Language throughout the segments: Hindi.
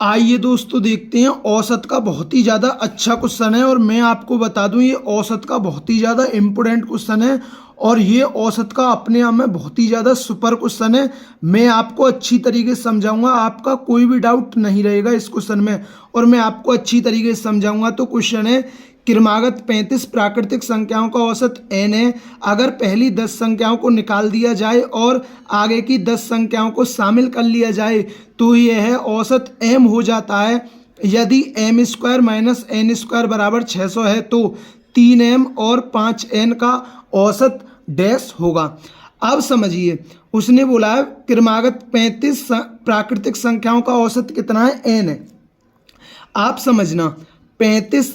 आइए दोस्तों देखते हैं औसत का बहुत ही ज़्यादा अच्छा क्वेश्चन है और मैं आपको बता दूं ये औसत का बहुत ही ज़्यादा इम्पोर्टेंट क्वेश्चन है और ये औसत का अपने आप में बहुत ही ज़्यादा सुपर क्वेश्चन है। मैं आपको अच्छी तरीके से समझाऊंगा, आपका कोई भी डाउट नहीं रहेगा इस क्वेश्चन में और मैं आपको अच्छी तरीके से समझाऊंगा। तो क्वेश्चन है क्रमागत 35 प्राकृतिक संख्याओं का औसत n है। अगर पहली 10 संख्याओं को निकाल दिया जाए और आगे की 10 संख्याओं को शामिल कर लिया जाए तो यह औसत m हो जाता है। यदि m square minus N square बराबर 600 है तो 3m और 5n का औसत डैश होगा। अब समझिए, उसने बोला है क्रमागत 35 प्राकृतिक संख्याओं का औसत कितना है, n है। आप समझना 35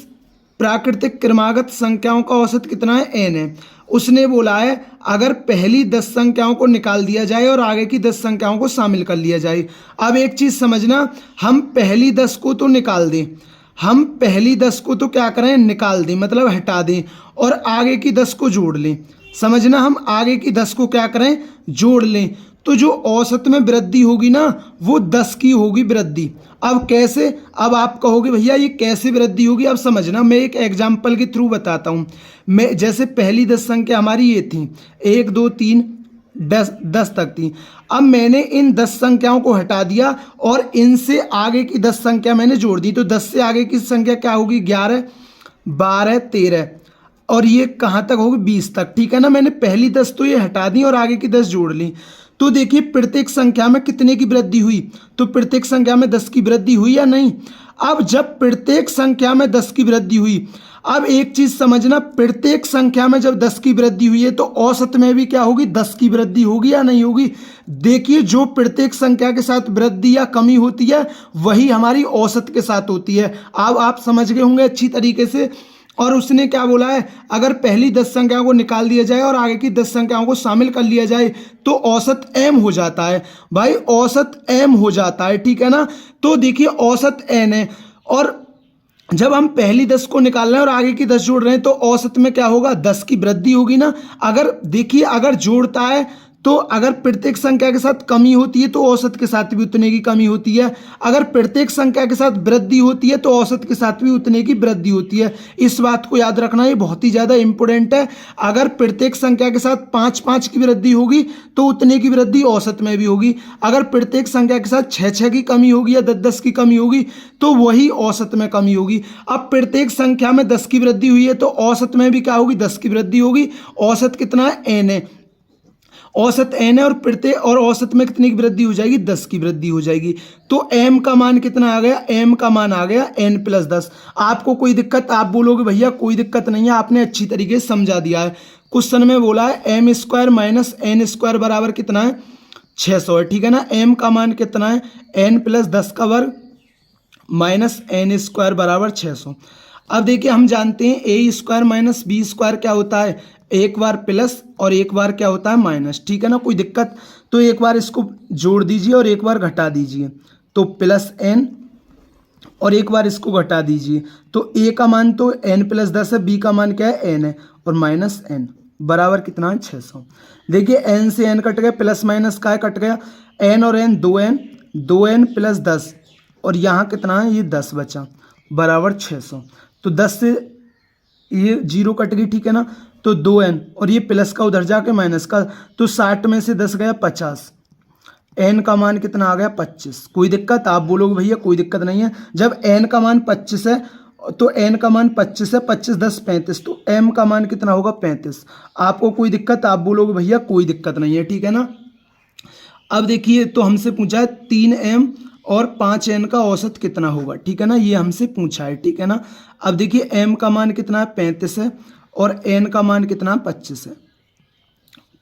प्राकृतिक क्रमागत संख्याओं का औसत कितना है, n है। उसने बोला है अगर पहली 10 संख्याओं को निकाल दिया जाए और आगे की 10 संख्याओं को शामिल कर लिया जाए। अब एक चीज समझना, हम पहली 10 को तो निकाल दें, हम पहली 10 को तो क्या करें, निकाल दें, मतलब हटा दें और आगे की 10 को जोड़ लें। समझना, हम आगे की 10 को क्या करें, जोड़ लें, तो जो औसत में वृद्धि होगी ना वो 10 की होगी वृद्धि। अब कैसे, अब आप कहोगे भैया ये कैसे वृद्धि होगी। अब समझना, मैं एक एग्जाम्पल के थ्रू बताता हूँ। मैं जैसे पहली 10 संख्या हमारी ये थी 1 2 3 10 तक थी। अब मैंने इन 10 संख्याओं को हटा दिया और इनसे आगे की 10 संख्या मैंने जोड़ दी, तो 10 से आगे की संख्या क्या होगी, 11 12 13 और ये कहाँ तक होगी, 20 तक। ठीक है ना, मैंने पहली 10 तो ये हटा दी और आगे की 10 जोड़ ली। तो देखिए प्रत्येक संख्या में कितने की वृद्धि हुई, तो प्रत्येक संख्या में 10 की वृद्धि हुई या नहीं। अब जब प्रत्येक संख्या में 10 की वृद्धि हुई, अब एक चीज समझना, प्रत्येक संख्या में जब 10 की वृद्धि हुई है तो औसत में भी क्या होगी, 10 की वृद्धि होगी या नहीं होगी। देखिए जो प्रत्येक संख्या के साथ वृद्धि या कमी होती है वही हमारी औसत के साथ होती है। अब आप समझ गए होंगे अच्छी तरीके से। और उसने क्या बोला है, अगर पहली 10 संख्याओं को निकाल दिया जाए और आगे की 10 संख्याओं को शामिल कर लिया जाए तो औसत m हो जाता है। भाई औसत m हो जाता है, ठीक है ना। तो देखिए औसत n है और जब हम पहली 10 को निकाल रहे हैं और आगे की 10 जोड़ रहे हैं तो औसत में क्या होगा, 10 की वृद्धि होगी ना। अगर देखिए अगर जोड़ता है तो अगर प्रत्येक संख्या के साथ कमी होती है तो औसत के साथ भी उतने की कमी होती है। अगर प्रत्येक संख्या के साथ वृद्धि होती है तो औसत के साथ भी उतने की वृद्धि होती है। इस बात को याद रखना, ये बहुत ही ज्यादा इंपॉर्टेंट है। अगर प्रत्येक संख्या के साथ 5 की वृद्धि होगी तो उतने की वृद्धि औसत में भी होगी। अगर प्रत्येक संख्या के साथ 6 की कमी होगी या 10 की कमी होगी तो वही औसत में कमी होगी। अब प्रत्येक संख्या में 10 की वृद्धि हुई है तो औसत में भी क्या होगी, 10 की वृद्धि होगी। औसत कितना है, n है, औसत n है और प्रत्येक और औसत में कितनी की वृद्धि हो जाएगी, 10 की वृद्धि हो जाएगी। तो m का मान कितना आ गया, m का मान आ गया n + 10। आपको कोई दिक्कत, आप बोलोगे भैया कोई दिक्कत नहीं है, आपने अच्छी तरीके से समझा दिया है। क्वेश्चन में बोला है m square minus N square बराबर कितना है, 600 है, ठीक है ना। m का मान कितना है, n + 10 का वर्ग माइनस एन स्क्वायर बराबर 600। अब देखिए हम जानते हैं ए स्क्वायर माइनस बी स्क्वायर क्या होता है, एक बार प्लस और एक बार क्या होता है माइनस, ठीक है ना। कोई दिक्कत, तो एक बार इसको जोड़ दीजिए और एक बार घटा दीजिए, तो प्लस n और एक बार इसको घटा दीजिए, तो a का मान तो n + 10 है, b का मान क्या है, n है और माइनस n बराबर कितना है, 600। देखिए n से n कट गया, प्लस माइनस का है कट गया, n और n 2n + 10 और यहाँ कितना है, ये 10 बचा बराबर 600। तो 10 से ये 0 कट गई, ठीक है ना, तो 2n और ये प्लस का उधर जाके माइनस का, तो 60 में से 10 गया 50, n का मान कितना आ गया, 25। कोई दिक्कत, आप बोलोगे भैया कोई दिक्कत नहीं है। जब n का मान 25 है तो n का मान 25 है, 25 10 35, तो m का मान कितना होगा, 35। आपको कोई दिक्कत, आप बोलोगे भैया कोई दिक्कत नहीं है, ठीक है ना। अब देखिए तो हमसे पूछा है 3m और 5n का औसत कितना होगा, ठीक है ना, ये हमसे पूछा है, ठीक है ना। अब देखिए m का मान कितना है, 35 है और n का मान कितना 25 है।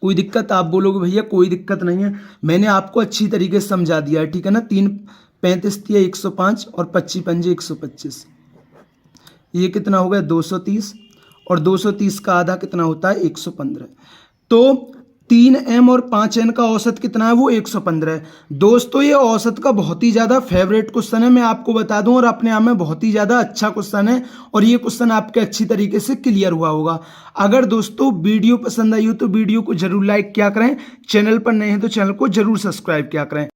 कोई दिक्कत, आप बोलोगे भैया कोई दिक्कत नहीं है, मैंने आपको अच्छी तरीके से समझा दिया है, ठीक है ना। 3 35 दिया 105 और 25 पंजे 125, ये कितना हो गया 230 और 230 का आधा कितना होता है, 115। तो 3m और 5n का औसत कितना है, वो 115 है। दोस्तों ये औसत का बहुत ही ज़्यादा फेवरेट क्वेश्चन है, मैं आपको बता दूं, और अपने आप में बहुत ही ज़्यादा अच्छा क्वेश्चन है और ये क्वेश्चन आपके अच्छी तरीके से क्लियर हुआ होगा। अगर दोस्तों वीडियो पसंद आई हो तो वीडियो को जरूर लाइक किया करें, चैनल पर नए हैं तो चैनल को जरूर सब्सक्राइब किया करें।